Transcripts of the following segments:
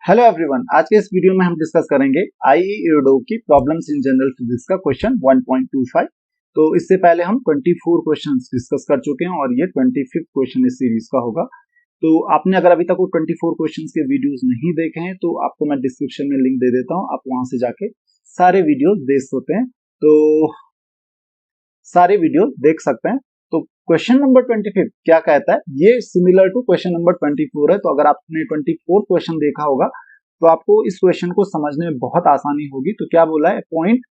Hello everyone, आज के इस वीडियो में हम डिस्कस करेंगे आईईडो की प्रॉब्लम्स इन जनरल फिजिक्स का क्वेश्चन 1.25। तो इससे पहले हम 24 क्वेश्चंस डिस्कस कर चुके हैं और ये 25th क्वेश्चन इस सीरीज का होगा। तो आपने अगर अभी तक वो 24 क्वेश्चंस के वीडियोस नहीं देखे हैं तो आपको मैं डिस्क्रिप्शन में लिंक दे देता हूँ, आप वहां से जाके सारे वीडियोस देख सकते हैं। तो सारे वीडियो देख सकते हैं। तो क्वेश्चन नंबर 25 क्या कहता है, ये सिमिलर टू क्वेश्चन नंबर 24 है। तो अगर आपने 24 क्वेश्चन देखा होगा तो आपको इस क्वेश्चन को समझने में बहुत आसानी होगी। तो क्या बोला है, point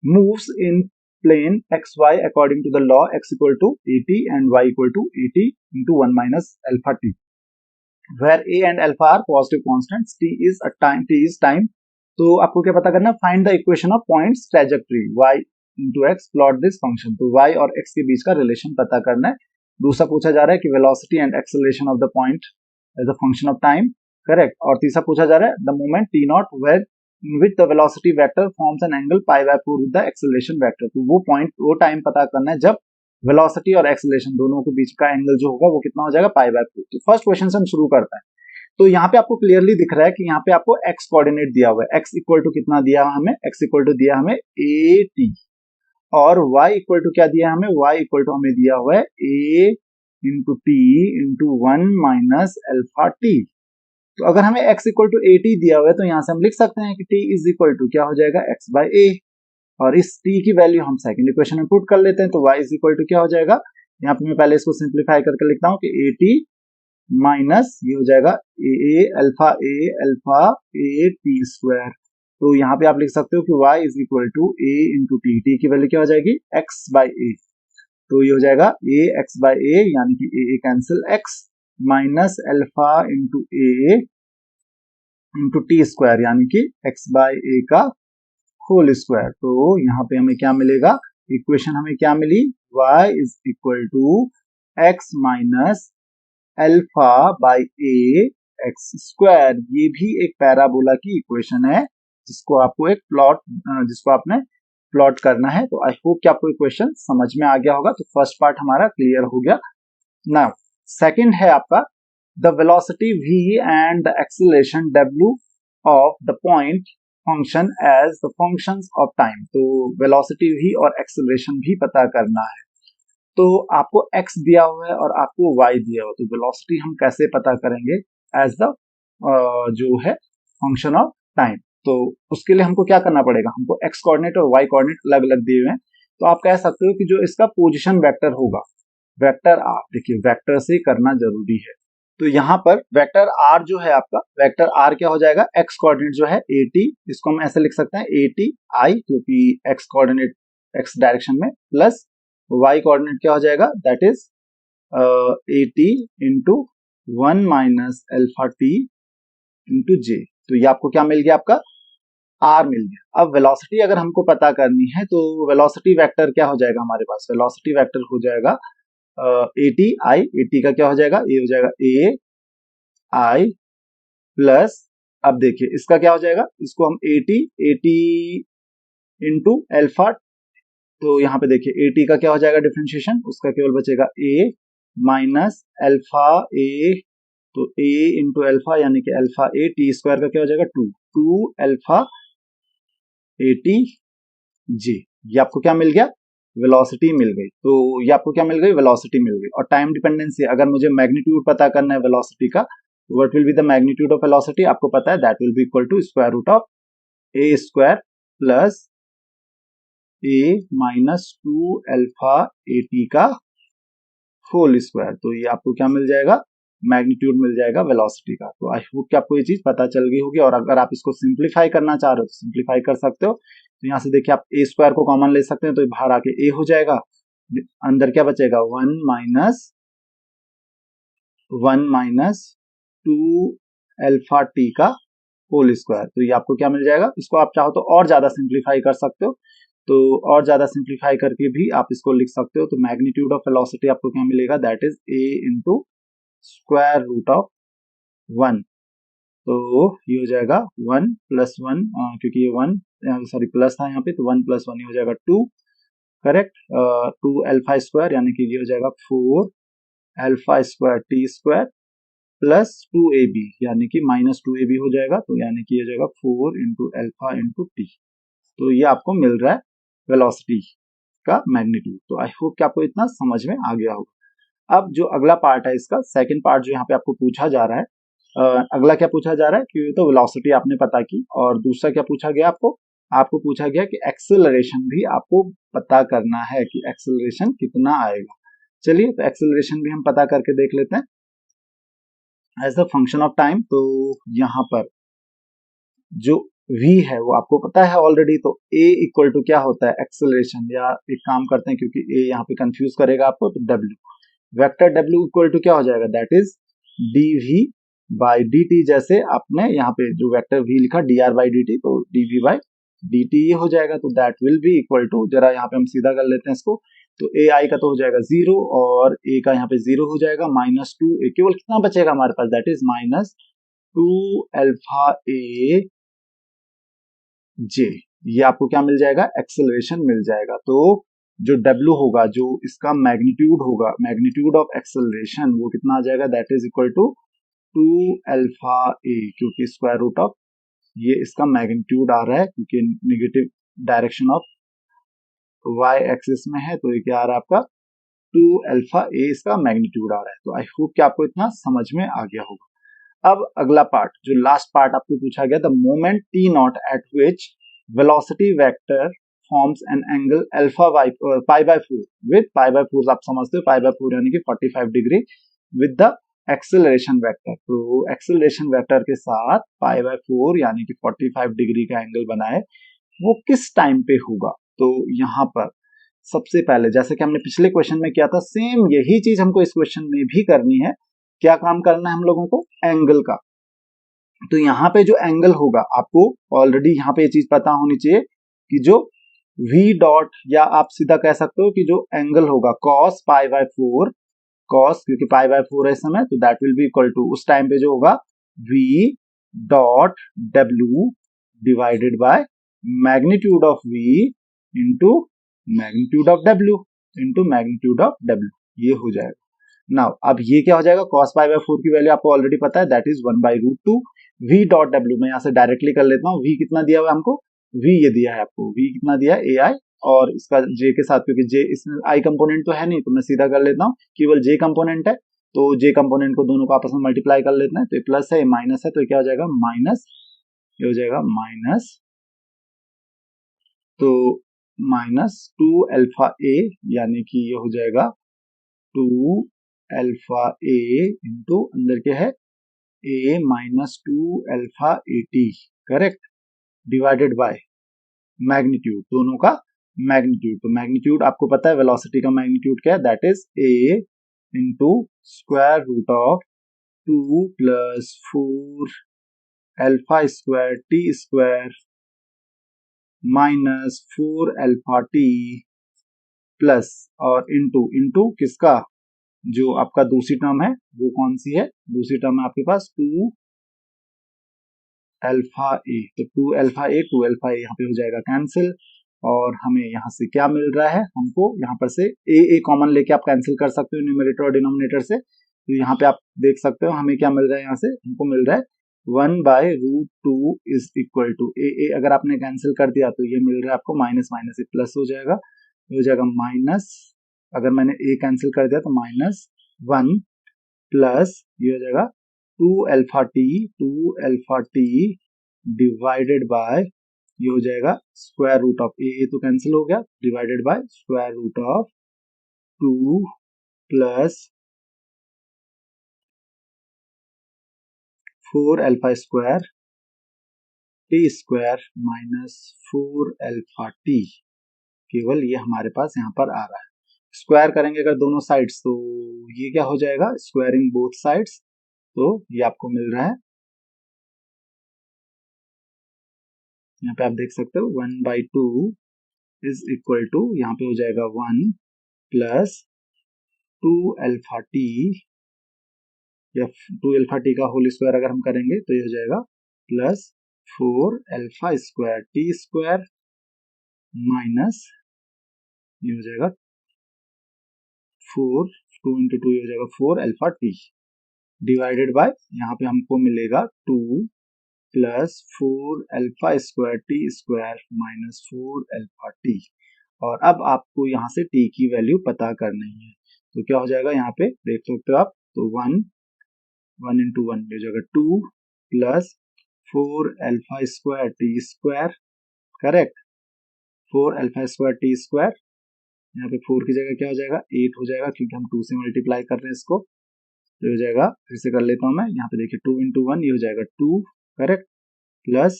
moves in plane X Y according to the law X equal to A T and Y equal to A T into one minus alpha T, where A and alpha are positive constants, T is time. तो आपको क्या पता करना है, find the equation of points trajectory Y into X, plot this function. तो Y और X के बीच का रिलेशन पता करना है। दूसरा पूछा जा रहा है कि velocity and acceleration of the point as a function of time, correct. और तीसरा पूछा जा रहा है the moment T not where with the velocity vector forms an angle pi by 4 with the acceleration vector. तो वो टाइम पता करना है जब वेलोसिटी और एक्सेलरेशन दोनों के बीच का एंगल जो होगा वो कितना हो जाएगा, पाई बाय 4। तो फर्स्ट क्वेश्चन से हम शुरू करते हैं। तो यहाँ पे आपको क्लियरली दिख रहा है कि यहाँ पे आपको एक्स कोऑर्डिनेट दिया हुआ है। एक्स इक्वल टू कितना दिया हमें, एक्स इक्वल टू दिया हमें ए टी, और y इक्वल टू क्या दिया हमें, y इक्वल टू हमें दिया हुआ है a into T into one minus alpha T. तो अगर हमें x equal to A T दिया हुआ है तो यहां से हम लिख सकते हैं कि t इज इक्वल टू क्या हो जाएगा, x बाय a। और इस t की वैल्यू हम सेकंड इक्वेशन में पुट कर लेते हैं। तो y इज इक्वल टू क्या हो जाएगा, यहाँ पे मैं पहले इसको सिंप्लीफाई करके लिखता हूँ कि ए टी माइनस ये हो जाएगा A alpha A T square. तो यहाँ पे आप लिख सकते हो कि y is equal to A into T, T की वैल्यू क्या हो जाएगी, x बाई ए। तो ये हो जाएगा ए एक्स बाई ए, यानी कि a cancel, x minus alpha into a into t square, यानी कि x बाई ए का होल स्क्वायर। तो यहाँ पे हमें क्या मिलेगा, इक्वेशन हमें क्या मिली, y is equal to X minus alpha by A X square. ये भी एक पैराबोला की इक्वेशन है जिसको आपने प्लॉट करना है। तो आई होप कि आपको इक्वेशन समझ में आ गया होगा। तो फर्स्ट पार्ट हमारा क्लियर हो गया। नाउ सेकंड है आपका the velocity v and the acceleration w of the point function as the functions of time. तो वेलोसिटी v और एक्सीलरेशन भी पता करना है। तो आपको x दिया हुआ है और आपको y दिया हुआ है। तो वेलोसिटी हम कैसे पता करेंगे एज द जो है फंक्शन ऑफ टाइम। तो उसके लिए हमको क्या करना पड़ेगा, हमको x कोऑर्डिनेट और y कोऑर्डिनेट अलग अलग दिए हुए हैं। तो आप कह सकते हो कि जो इसका पोजीशन वेक्टर होगा, वेक्टर r, देखिए वेक्टर से करना जरूरी है। तो यहाँ पर वेक्टर r जो है आपका, वेक्टर r क्या हो जाएगा, x कोऑर्डिनेट जो है at, इसको हम ऐसे लिख सकते हैं at i, क्योंकि x कोऑर्डिनेट x डायरेक्शन में, प्लस y कोऑर्डिनेट क्या हो जाएगा, that is at into one minus alpha t into j. तो ये आपको क्या मिल गया, आपका r मिल गया। अब वेलोसिटी अगर हमको पता करनी है तो वेलोसिटी वेक्टर क्या हो जाएगा हमारे पास, वेलोसिटी वेक्टर हो जाएगा at i, at का क्या हो जाएगा, ये हो जाएगा a i प्लस, अब देखिए इसका क्या हो जाएगा, इसको हम at इंटू एल्फा। तो यहाँ पे देखिए at का क्या हो जाएगा डिफरेंशिएशन, उसका केवल बचेगा a माइनस एल्फा a। तो a इंटू एल्फा यानी कि एल्फा a, टी स्क्वायर का क्या हो जाएगा, टू एल्फा ए टी जी। ये आपको क्या मिल गया, वेलोसिटी मिल गई। तो ये आपको क्या मिल गई, वेलोसिटी मिल गई। और टाइम डिपेंडेंसी, अगर मुझे मैग्नीट्यूड पता करना है वेलोसिटी का, what will be the magnitude of velocity, आपको पता है that will be equal to square root of A square plus A minus two alpha A T का होल स्क्वायर। तो ये आपको क्या मिल जाएगा, मैग्नीट्यूड मिल जाएगा वेलोसिटी का। तो आई होप कि आपको ये चीज पता चल गई होगी। और अगर आप इसको सिंप्लीफाई करना चाह रहे हो तो सिंप्लीफाई कर सकते हो। तो यहाँ से देखिए आप ए स्क्वायर को कॉमन ले सकते हैं, तो बाहर आके ए हो जाएगा, अंदर क्या बचेगा, one minus two alpha T का होल स्क्वायर। तो ये आपको क्या मिल जाएगा, इसको आप चाहो तो और ज्यादा सिंप्लीफाई कर सकते हो। तो और ज्यादा सिंप्लीफाई करके भी आप इसको लिख सकते हो। तो मैग्नीट्यूड ऑफ वेलोसिटी आपको क्या मिलेगा, that is A into square root of one. तो ये हो जाएगा वन प्लस वन, क्योंकि ये वन सॉरी प्लस था यहाँ पे, तो वन प्लस वन ये हो जाएगा two, correct. Two alpha square यानी कि ये हो जाएगा four alpha square T square plus 2ab यानी कि माइनस 2ab हो जाएगा, तो यानी कि ये हो जाएगा 4 इंटू एल्फा इंटू टी। तो ये आपको मिल रहा है वेलोसिटी का मैग्नीट्यूड। तो आई होप कि आपको इतना समझ में आ गया होगा। अब जो अगला पार्ट है इसका सेकंड पार्ट जो यहाँ पे आपको पूछा जा रहा है, अगला क्या पूछा जा रहा है कि तो वेलोसिटी आपने पता की, और दूसरा क्या पूछा गया आपको, आपको पूछा गया कि एक्सेलरेशन भी आपको पता करना है कि एक्सेलरेशन कितना आएगा। चलिए तो एक्सेलरेशन भी हम पता करके देख लेते हैं as the function of time. तो यहाँ पर जो v है वो आपको पता है ऑलरेडी, तो a इक्वल टू क्या होता है एक्सेलरेशन, या एक काम करते हैं क्योंकि a यहाँ पे कंफ्यूज करेगा आपको, तो w vector w equal to क्या हो जाएगा, that is dv by dt। जैसे आपने यहाँ पे जो वेक्टर v लिखा dr बाई dt, तो dv बाई dt ये हो जाएगा, तो that will be equal to, जरा यहाँ पे हम सीधा कर लेते हैं इसको, तो a i का तो हो जाएगा 0 और a का यहाँ पे 0 हो जाएगा, माइनस 2a, केवल कितना बचेगा हमारे पास, that is minus 2 alpha a j. ये आपको क्या मिल जाएगा, एक्सेलरेशन मिल जाएगा। तो जो W होगा, जो इसका मैग्नीट्यूड होगा, मैग्नीट्यूड ऑफ एक्सेलरेशन, वो कितना आ जाएगा, that is equal to 2 alpha a, क्योंकि स्क्वायर रूट ऑफ ये इसका मैग्नीट्यूड आ रहा है, क्योंकि negative direction of Y axis में है, तो ये क्या आ रहा है आपका 2 अल्फा ए इसका मैग्नीट्यूड आ रहा है। तो आई होप कि आपको इतना समझ में आ गया होगा। अब अगला पार्ट, जो लास्ट पार्ट आपको पूछा गया, the moment T not at which velocity vector forms an angle alpha pi by 4 with pi by 4, आप समझते हो पाई बाय 4 यानी कि 45 degree with the acceleration vector. तो एक्सेलरेशन वेक्टर के साथ पाई बाय 4 यानी कि 45 डिग्री का एंगल बनाए, वो किस टाइम पे होगा। तो यहाँ पर सबसे पहले जैसे कि हमने पिछले क्वेश्चन में किया था, सेम यही चीज हमको इस क्वेश्चन में भी करनी है। क्या काम करना है हम लोगों को, एंगल का। तो यहाँ पे जो एंगल होगा, आपको ऑलरेडी यहाँ पे ये चीज पता होनी चाहिए कि जो v डॉट, या आप सीधा कह सकते हो कि जो एंगल होगा cos पाई बाय 4, cos क्योंकि पाई बाय 4 है इस समय, तो that will be equal to उस टाइम पे जो होगा v dot w divided by magnitude of v into magnitude of w into magnitude of w, ये हो जाएगा। नाउ अब ये क्या हो जाएगा, cos पाई बाय 4 की वैल्यू आपको ऑलरेडी पता है, that is 1 by root 2 v dot w। मैं यहाँ से डायरेक्टली कर लेता हूँ, v कितना दिया हुआ है हमको, v ये दिया है आपको, v कितना दिया है ai, और इसका j के साथ, क्योंकि j इसमें i कंपोनेंट तो है नहीं, तो मैं सीधा कर लेता हूँ, केवल j कंपोनेंट है, तो j कंपोनेंट को दोनों को आपस में मल्टीप्लाई कर लेते हैं, तो ये प्लस है ये माइनस है, तो क्या हो जाएगा माइनस, ये हो जाएगा माइनस, तो माइनस 2 अल्फा ए, यानी कि ये हो जाएगा 2 अल्फा ए इंटू अंदर क्या है a minus 2 alpha A T, correct, divided by magnitude, दोनों का मैग्नीट्यूड। तो मैग्नीट्यूड आपको पता है वेलोसिटी का मैग्नीट्यूड क्या है, that is a into square root of 2 plus 4 alpha square T square minus 4 alpha T plus, और इंटू इंटू किसका, जो आपका दूसरी टर्म है वो कौन सी है, दूसरी टर्म है आपके पास 2 अल्फा ए, तो 2 अल्फा ए 2 अल्फा ए यहाँ पे हो जाएगा कैंसिल, और हमें यहाँ से क्या मिल रहा है, हमको यहाँ पर से ए कॉमन लेके आप कैंसिल कर सकते हो न्यूमरेटर और डिनोमिनेटर से। तो यहाँ पे आप देख सकते हो हमें क्या मिल रहा है, यहाँ से हमको मिल रहा है 1 by root 2 is equal to a अगर आपने कैंसिल कर दिया तो ये मिल रहा है आपको माइनस माइनस प्लस हो जाएगा, हो जाएगा माइनस, अगर मैंने ए कैंसिल कर दिया तो माइनस 1 प्लस ये हो जाएगा 2 अल्फा टी डिवाइडेड बाय, ये हो जाएगा स्क्वायर रूट ऑफ ए तो कैंसिल हो गया, divided by square root of 2 plus 4 alpha square T square minus 4 alpha T, केवल ये हमारे पास यहाँ पर आ रहा है। स्क्वायर करेंगे अगर दोनों साइड्स, तो ये क्या हो जाएगा, स्क्वायरिंग बोथ साइड्स, तो ये आपको मिल रहा है, यहाँ पे आप देख सकते हो 1 बाई 2 इज इक्वल टू, यहाँ पे हो जाएगा 1 प्लस 2 अल्फा टी, या 2 अल्फा टी का होल स्क्वायर अगर हम करेंगे तो ये हो जाएगा plus 4 alpha square T square minus, ये हो जाएगा 4, 2 इंटू 2 ये हो जाएगा 4 अल्फा टी। डिवाइडेड बाय यहाँ पे हमको मिलेगा 2 plus 4 alpha square T square minus 4 alpha T. और अब आपको यहाँ से टी की वैल्यू पता करनी है, तो क्या हो जाएगा यहाँ पे देख सकते हो आप, तो 1 इंटू 1 हो जाएगा 2 plus 4 alpha square T square, correct, 4 alpha square T square, यहाँ पे 4 की जगह क्या हो जाएगा 8 हो जाएगा, क्योंकि हम 2 से मल्टीप्लाई कर रहे हैं इसको, तो हो जाएगा, फिर से कर लेता हूँ मैं, यहाँ पे देखिए 2 इंटू 1 ये हो जाएगा 2, करेक्ट, प्लस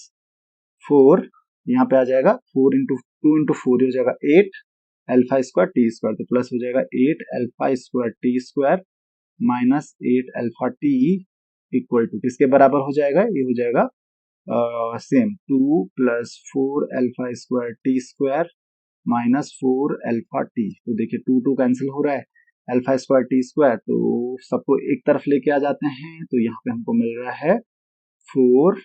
4 यहाँ पे आ जाएगा 4 इंटू 2 इंटू 4 हो जाएगा 8 अल्फा स्क्वायर टी स्क्वायर, तो प्लस हो जाएगा 8 alpha square T square minus 8 alpha T equal to किसके बराबर हो जाएगा, ये हो जाएगा same 2 plus 4 alpha square T square minus 4 alpha T. तो देखिए 2 कैंसिल हो रहा है, अल्फा स्क्वायर टी स्क्वायर, तो सबको एक तरफ लेके आ जाते हैं, तो यहाँ पे हमको मिल रहा है 4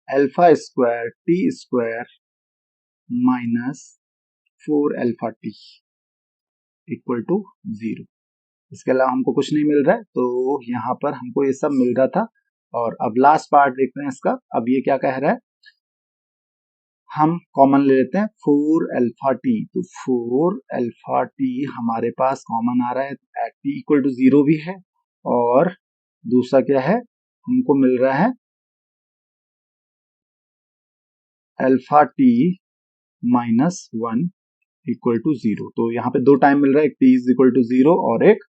alpha square T square minus 4 alpha T equal to 0। इसके अलावा हमको कुछ नहीं मिल रहा है, तो यहाँ पर हमको ये सब मिल रहा था। और अब लास्ट पार्ट देखते हैं इसका, अब ये क्या कह रहा है, हम कॉमन ले लेते हैं 4 अल्फा टी, तो 4 अल्फा टी हमारे पास कॉमन आ रहा है, एट टी इक्वल टू 0 भी है, और दूसरा क्या है, हमको मिल रहा है alpha T minus 1 equal to 0। तो यहाँ पे दो टाइम मिल रहा है, एक टी इज इक्वल टू 0 और एक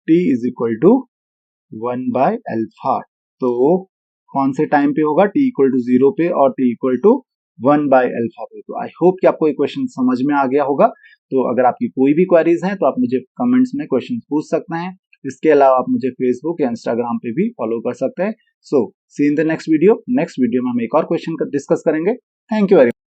T is equal to 1 by alpha. तो कौन से टाइम पे होगा, टी इक्वल टू 0 पे और T equal to 1 by alpha पे। तो आई होप कि आपको ये क्वेश्चन समझ में आ गया होगा। तो अगर आपकी कोई भी क्वेरीज हैं तो आप मुझे कमेंट्स में क्वेश्चन पूछ सकते हैं। इसके अलावा आप मुझे फेसबुक या इंस्टाग्राम पे भी फॉलो कर सकते हैं। सो सी इन द नेक्स्ट वीडियो में हम एक और क्वेश्चन डिस्कस करेंगे। Thank you very much.